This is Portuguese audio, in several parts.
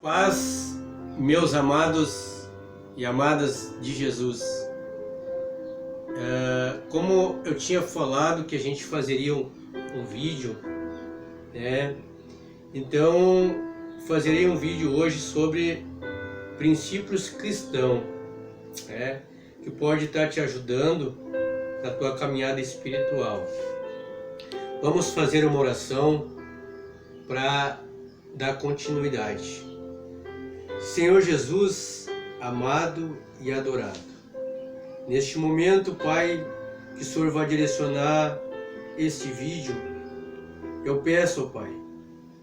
Paz, meus amados e amadas de Jesus. Como eu tinha falado que a gente fazeria um vídeo, né? Então fazerei um vídeo hoje sobre princípios cristãos, né? Que pode estar te ajudando na tua caminhada espiritual. Vamos fazer uma oração para dar continuidade. Senhor Jesus, amado e adorado, neste momento, Pai, que o Senhor vai direcionar este vídeo, eu peço, Pai,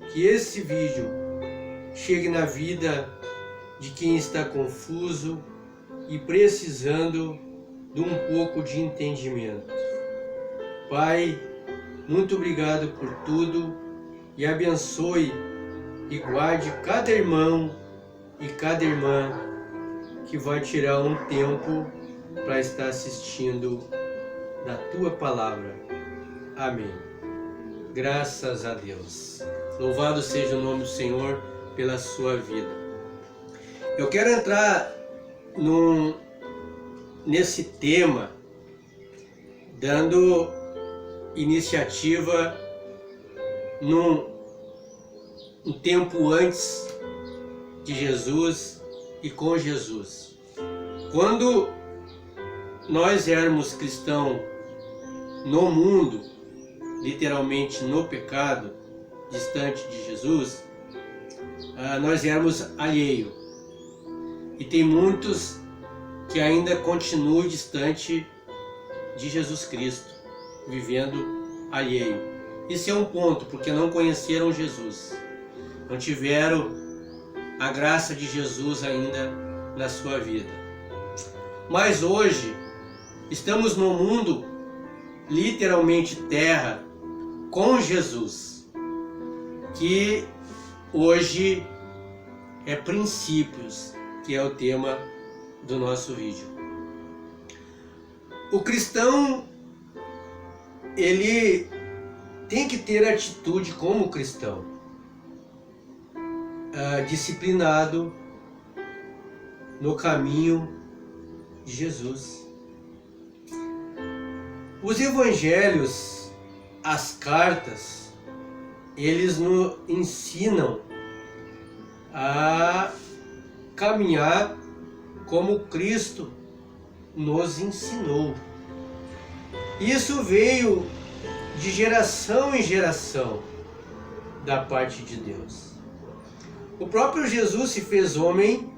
que esse vídeo chegue na vida de quem está confuso e precisando de um pouco de entendimento. Pai, muito obrigado por tudo e abençoe e guarde cada irmão e cada irmã que vai tirar um tempo para estar assistindo da Tua Palavra. Amém. Graças a Deus. Louvado seja o nome do Senhor pela sua vida. Eu quero entrar nesse tema dando iniciativa um tempo antes de Jesus e com Jesus. Quando nós éramos cristãos no mundo, literalmente no pecado, distante de Jesus, nós éramos alheios. E tem muitos que ainda continuam distante de Jesus Cristo, vivendo alheio. Isso é um ponto, porque não conheceram Jesus, não tiveram a graça de Jesus ainda na sua vida. Mas hoje estamos no mundo, literalmente terra, com Jesus, que hoje é princípios, que é o tema do nosso vídeo. O cristão, ele tem que ter atitude como cristão, disciplinado no caminho de Jesus. Os evangelhos, as cartas, eles nos ensinam a caminhar como Cristo nos ensinou. Isso veio de geração em geração da parte de Deus. O próprio Jesus se fez homem,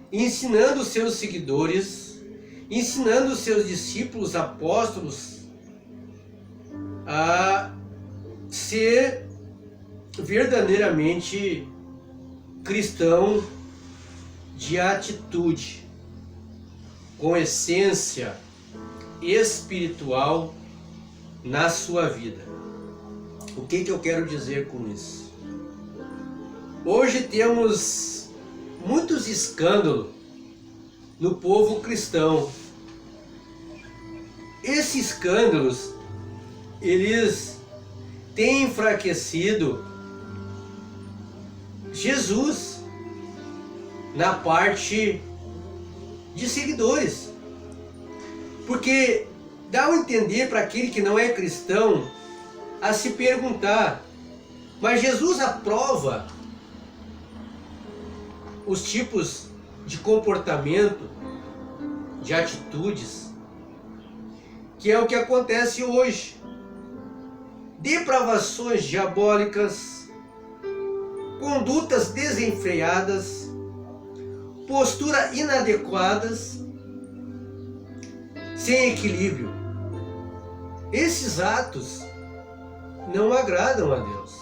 ensinando os seus seguidores, ensinando os seus discípulos, apóstolos, a ser verdadeiramente cristão de atitude, com essência espiritual na sua vida. O que eu quero dizer com isso? Hoje temos muitos escândalos no povo cristão. Esses escândalos, eles têm enfraquecido Jesus na parte de seguidores. Porque dá a entender para aquele que não é cristão a se perguntar: mas Jesus aprova os tipos de comportamento, de atitudes, que é o que acontece hoje. Depravações diabólicas, condutas desenfreadas, postura inadequadas, sem equilíbrio. Esses atos não agradam a Deus.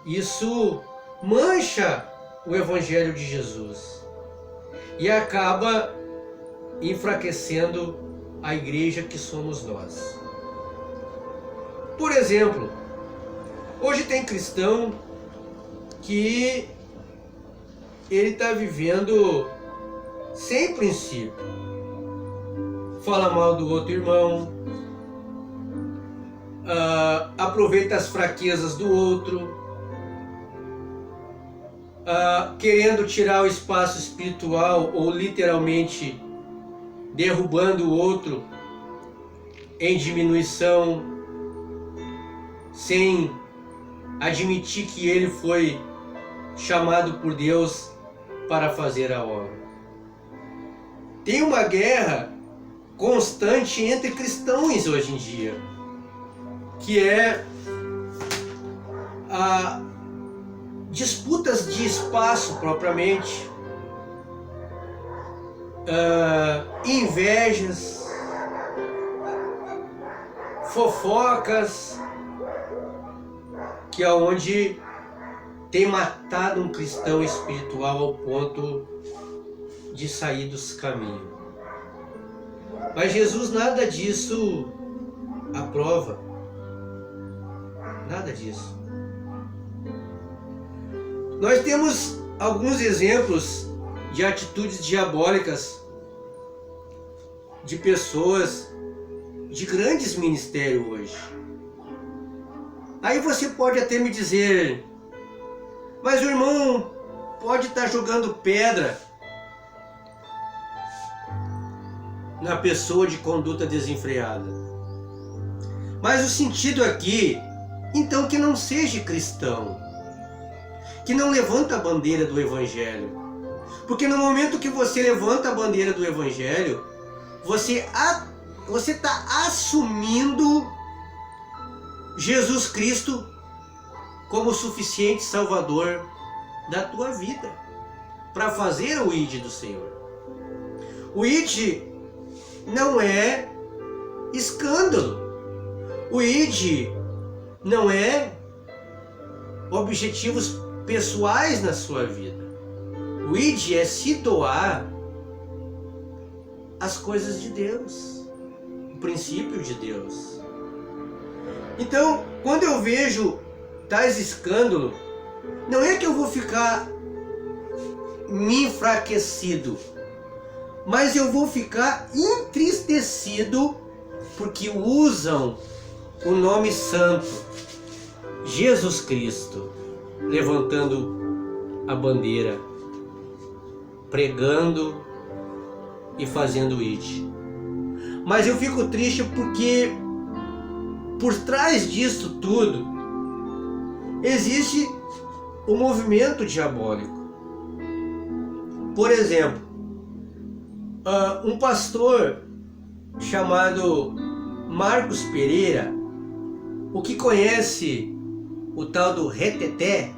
Isso mancha o Evangelho de Jesus e acaba enfraquecendo a igreja que somos nós. Por exemplo, hoje tem cristão que ele está vivendo sem princípio. Fala mal do outro irmão, aproveita as fraquezas do outro, querendo tirar o espaço espiritual ou literalmente derrubando o outro em diminuição, sem admitir que ele foi chamado por Deus para fazer a obra. Tem uma guerra constante entre cristãos hoje em dia, que é a disputas de espaço propriamente, invejas, fofocas, que é onde tem matado um cristão espiritual ao ponto de sair dos caminhos. Mas Jesus nada disso aprova. Nada disso. Nós temos alguns exemplos de atitudes diabólicas de pessoas de grandes ministérios hoje. Aí você pode até me dizer, mas o irmão pode estar jogando pedra na pessoa de conduta desenfreada. Mas o sentido aqui, então, que não seja cristão, que não levanta a bandeira do Evangelho. Porque no momento que você levanta a bandeira do Evangelho, você está assumindo Jesus Cristo como suficiente Salvador da tua vida, para fazer o ID do Senhor. O ID não é escândalo. O ID não é objetivos pessoais na sua vida. O ID é se doar às coisas de Deus, o princípio de Deus. Então, quando eu vejo tais escândalos, não é que eu vou ficar me enfraquecido, mas eu vou ficar entristecido porque usam o nome santo, Jesus Cristo, levantando a bandeira, pregando e fazendo it. Mas eu fico triste porque por trás disso tudo existe o movimento diabólico. Por exemplo, um pastor chamado Marcos Pereira, o que conhece o tal do reteté,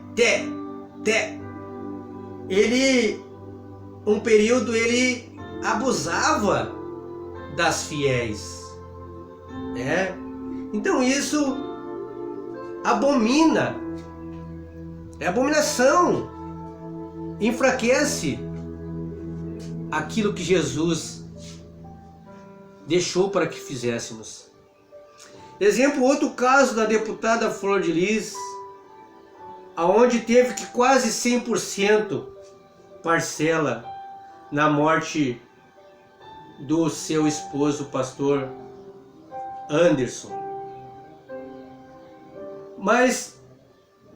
ele, um período, ele abusava das fiéis, né? Então isso abomina, é abominação, enfraquece aquilo que Jesus deixou para que fizéssemos. Exemplo, outro caso da deputada Flor de Lis, aonde teve que quase 100% parcela na morte do seu esposo, o pastor Anderson. Mas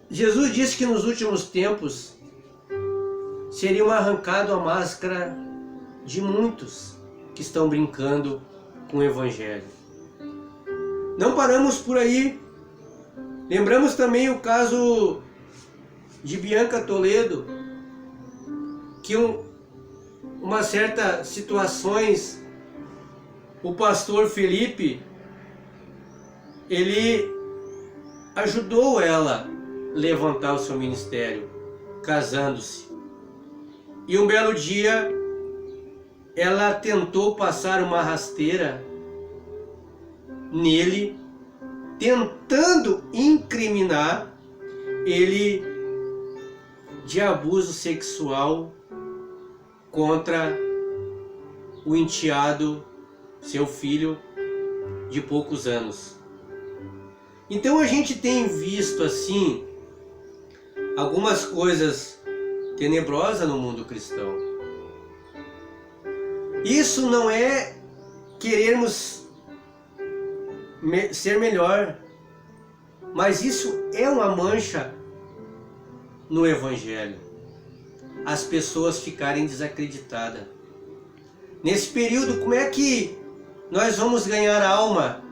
Jesus disse que nos últimos tempos seriam arrancado a máscara de muitos que estão brincando com o Evangelho. Não paramos por aí. Lembramos também o caso de Bianca Toledo, que uma certa situações, o pastor Felipe, ele ajudou ela a levantar o seu ministério, casando-se. E um belo dia, ela tentou passar uma rasteira nele, tentando incriminar ele de abuso sexual contra o enteado, seu filho de poucos anos. Então a gente tem visto assim algumas coisas tenebrosas no mundo cristão. Isso não é querermos ser melhor, mas isso é uma mancha no Evangelho. as pessoas ficarem desacreditadas. Nesse período, como é que nós vamos ganhar alma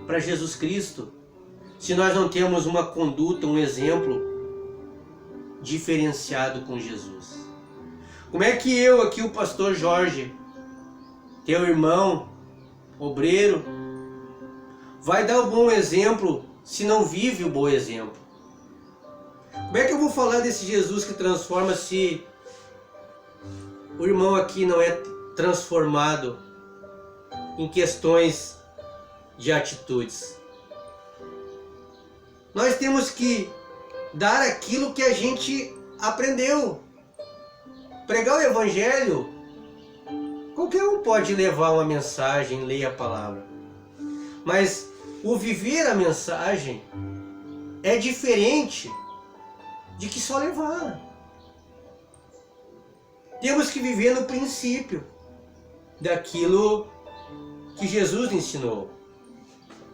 para Jesus Cristo se nós não temos uma conduta, um exemplo diferenciado com Jesus? Como é que eu aqui, o pastor Jorge, teu irmão, obreiro, vai dar o bom exemplo se não vive o bom exemplo? Como é que eu vou falar desse Jesus que transforma se o irmão aqui não é transformado em questões de atitudes? Nós temos que dar aquilo que a gente aprendeu. Pregar o Evangelho, qualquer um pode levar uma mensagem, ler a palavra. Mas o viver a mensagem é diferente de que só levar. Temos que viver no princípio daquilo que Jesus ensinou.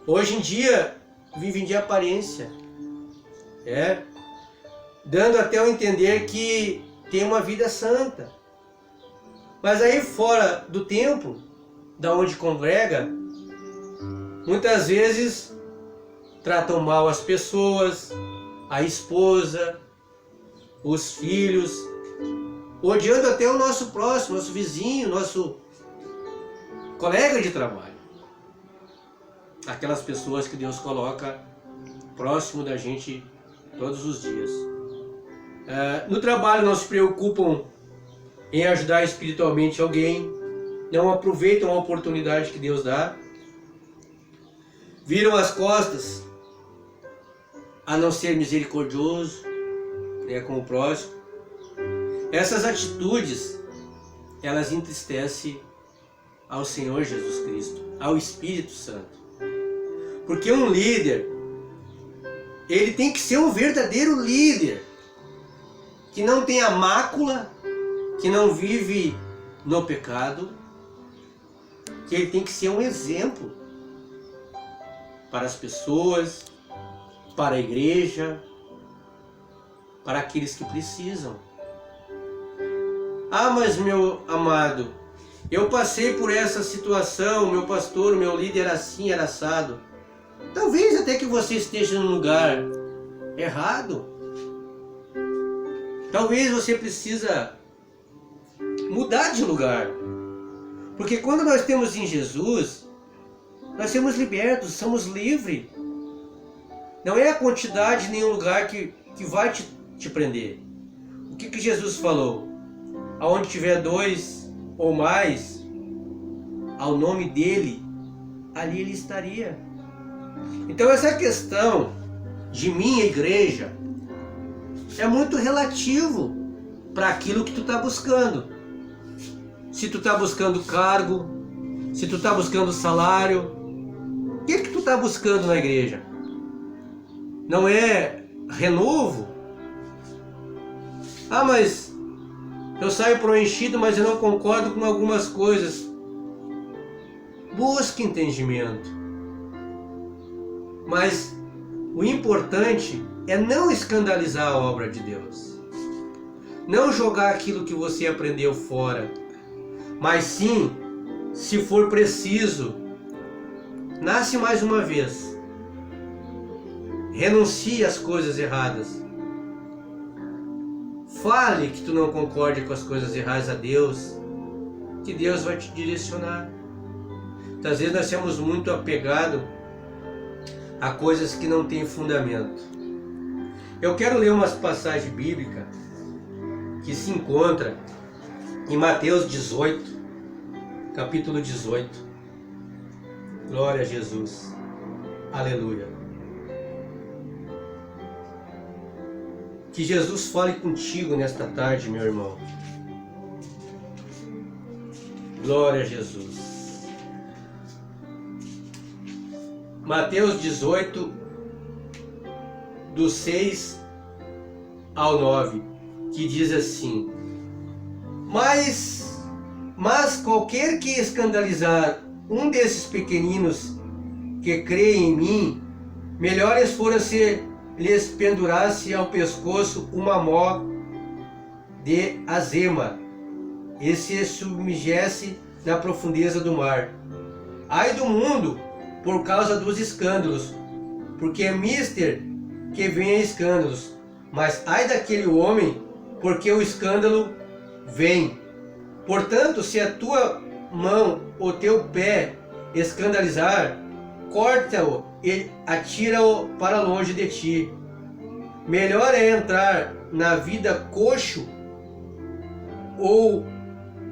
Hoje em dia, vivem de aparência, dando até o entender que tem uma vida santa. Mas aí fora do templo, da onde congrega, muitas vezes tratam mal as pessoas, a esposa, os filhos, odiando até o nosso próximo, nosso vizinho, nosso colega de trabalho. Aquelas pessoas que Deus coloca próximo da gente todos os dias. No trabalho não se preocupam em ajudar espiritualmente alguém, não aproveitam a oportunidade que Deus dá, viram as costas a não ser misericordioso com o próximo. Essas atitudes, elas entristecem ao Senhor Jesus Cristo, ao Espírito Santo. Porque um líder, ele tem que ser um verdadeiro líder, que não tenha mácula, que não vive no pecado, que ele tem que ser um exemplo para as pessoas, para a igreja, para aqueles que precisam. Ah, mas meu amado, eu passei por essa situação, meu pastor, meu líder era assim, era assado. Talvez até que você esteja num lugar errado. Talvez você precisa mudar de lugar. Porque quando nós temos em Jesus, nós somos libertos, somos livres. Não é a quantidade nem o lugar que vai te prender. O que Jesus falou? Aonde tiver 2 ou mais, ao nome dele, ali ele estaria. Então essa questão de minha igreja é muito relativo para aquilo que tu está buscando. Se tu está buscando cargo, se tu está buscando salário, o que tu está buscando na igreja? Não é renovo? Ah, mas eu saio preenchido, mas eu não concordo com algumas coisas. Busque entendimento. Mas o importante é não escandalizar a obra de Deus. Não jogar aquilo que você aprendeu fora. Mas sim, se for preciso, nasce mais uma vez. Renuncie às coisas erradas. Fale que tu não concorde com as coisas erradas a Deus, que Deus vai te direcionar. Às vezes nós somos muito apegados a coisas que não têm fundamento. Eu quero ler umas passagens bíblicas que se encontram em Mateus 18, capítulo 18. Glória a Jesus. Aleluia. Que Jesus fale contigo nesta tarde, meu irmão. Glória a Jesus. Mateus 18, do 6 ao 9, que diz assim: Mas qualquer que escandalizar um desses pequeninos que creem em mim, melhores fora se lhes pendurasse ao pescoço uma mó de azema e se submergesse na profundeza do mar. Ai do mundo por causa dos escândalos, porque é mister que venha escândalos, mas ai daquele homem, porque o escândalo vem. Portanto, se a tua mão ou teu pé escandalizar, corta-o e atira-o para longe de ti. Melhor é entrar na vida coxo ou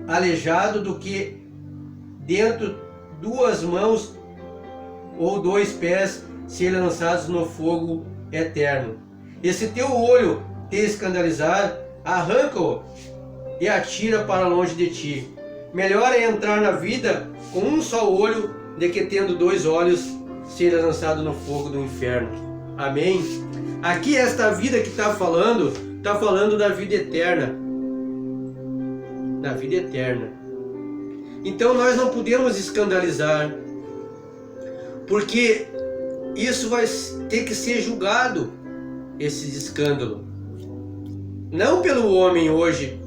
aleijado do que dentro duas mãos ou dois pés serem lançados no fogo eterno. E se teu olho te escandalizar, arranca-o e atira para longe de ti. Melhor é entrar na vida com um só olho do que tendo dois olhos ser lançado no fogo do inferno. Amém? Aqui esta vida que está falando da vida eterna. Da vida eterna. Então nós não podemos escandalizar, porque isso vai ter que ser julgado, esse escândalo. Não pelo homem hoje,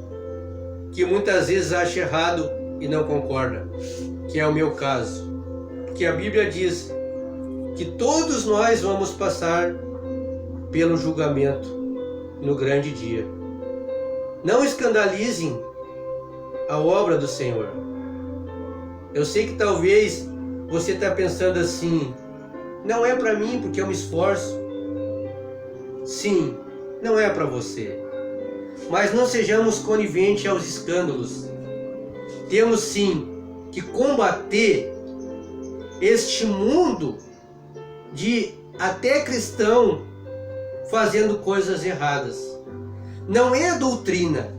que muitas vezes acha errado e não concorda, que é o meu caso. Porque a Bíblia diz que todos nós vamos passar pelo julgamento no grande dia. Não escandalizem a obra do Senhor. Eu sei que talvez você está pensando assim, não é para mim porque eu me esforço. Sim, não é para você. Mas não sejamos coniventes aos escândalos. Temos sim que combater este mundo de até cristão fazendo coisas erradas. Não é a doutrina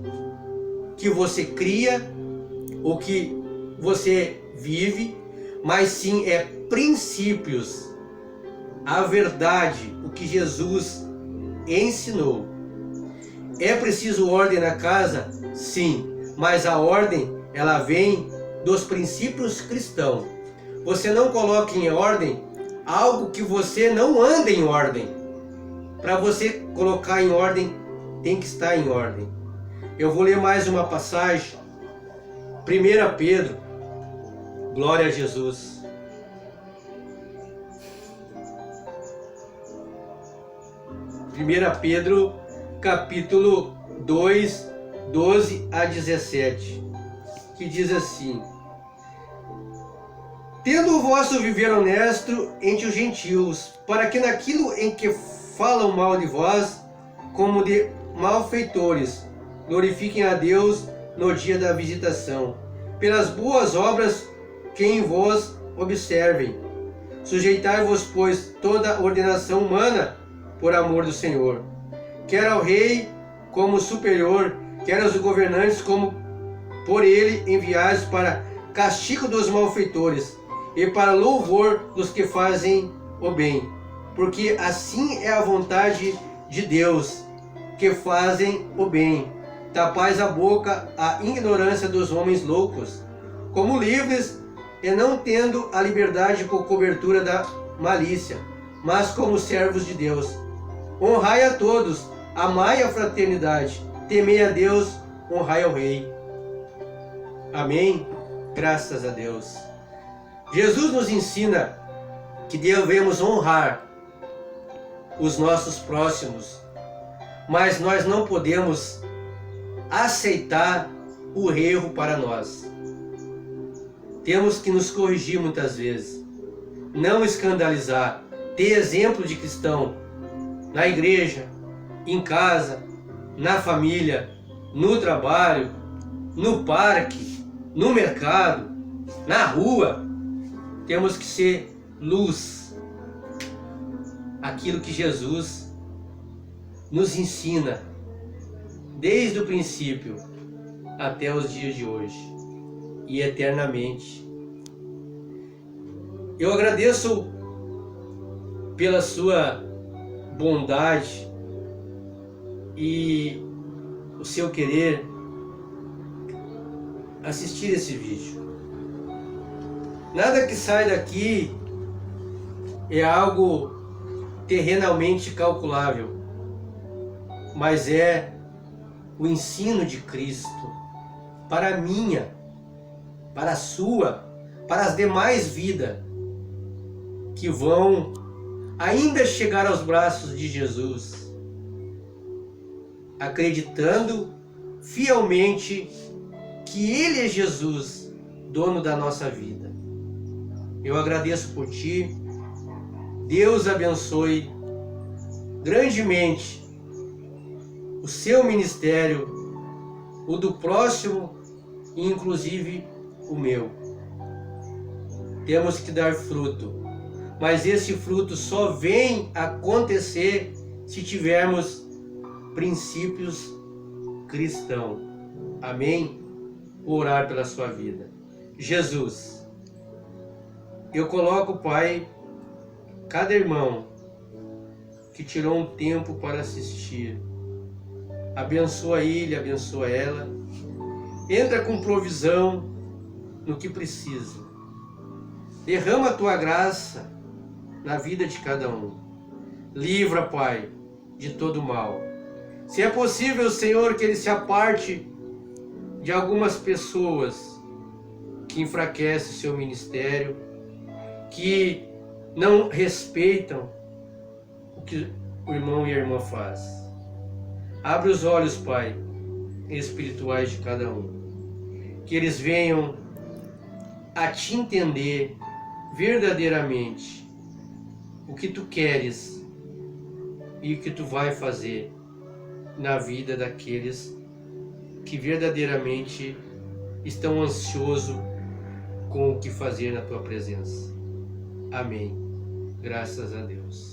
que você cria ou que você vive, mas sim é princípios, a verdade, o que Jesus ensinou. É preciso ordem na casa? Sim, mas a ordem ela vem dos princípios cristãos. Você não coloca em ordem algo que você não anda em ordem. Para você colocar em ordem, tem que estar em ordem. Eu vou ler mais uma passagem. 1 Pedro, glória a Jesus. 1 Pedro, capítulo 2, 12 a 17, que diz assim: tendo o vosso viver honesto entre os gentios, para que naquilo em que falam mal de vós, como de malfeitores, glorifiquem a Deus no dia da visitação, pelas boas obras que em vós observem. Sujeitai-vos, pois, toda ordenação humana por amor do Senhor, quer ao rei como superior, quer aos governantes como por ele enviados para castigo dos malfeitores e para louvor dos que fazem o bem, porque assim é a vontade de Deus, que fazem o bem. Tapais a boca à ignorância dos homens loucos, como livres e não tendo a liberdade por cobertura da malícia, mas como servos de Deus. Honrai a todos, amai a fraternidade, temei a Deus, honrai ao Rei. Amém? Graças a Deus. Jesus nos ensina que devemos honrar os nossos próximos, mas nós não podemos aceitar o erro para nós. Temos que nos corrigir muitas vezes, não escandalizar, ter exemplo de cristão na igreja, em casa, na família, no trabalho, no parque, no mercado, na rua. Temos que ser luz, aquilo que Jesus nos ensina desde o princípio até os dias de hoje e eternamente. Eu agradeço pela sua bondade e o seu querer assistir esse vídeo. Nada que sai daqui é algo terrenalmente calculável, mas é o ensino de Cristo para a minha, para a sua, para as demais vidas que vão ainda chegar aos braços de Jesus, acreditando fielmente que Ele é Jesus, dono da nossa vida. Eu agradeço por Ti. Deus abençoe grandemente o seu ministério, o do próximo e inclusive o meu. Temos que dar fruto, mas esse fruto só vem acontecer se tivermos princípios cristãos. Amém? Vou orar pela sua vida. Jesus, eu coloco, Pai, cada irmão que tirou um tempo para assistir. Abençoa ele, abençoa ela. Entra com provisão no que precisa. Derrama a Tua graça na vida de cada um. Livra, Pai, de todo mal. Se é possível, Senhor, que ele se aparte de algumas pessoas que enfraquecem o seu ministério, que não respeitam o que o irmão e a irmã faz. Abre os olhos, Pai, espirituais de cada um. Que eles venham a Te entender verdadeiramente o que Tu queres e o que Tu vai fazer na vida daqueles que verdadeiramente estão ansiosos com o que fazer na Tua presença. Amém. Graças a Deus.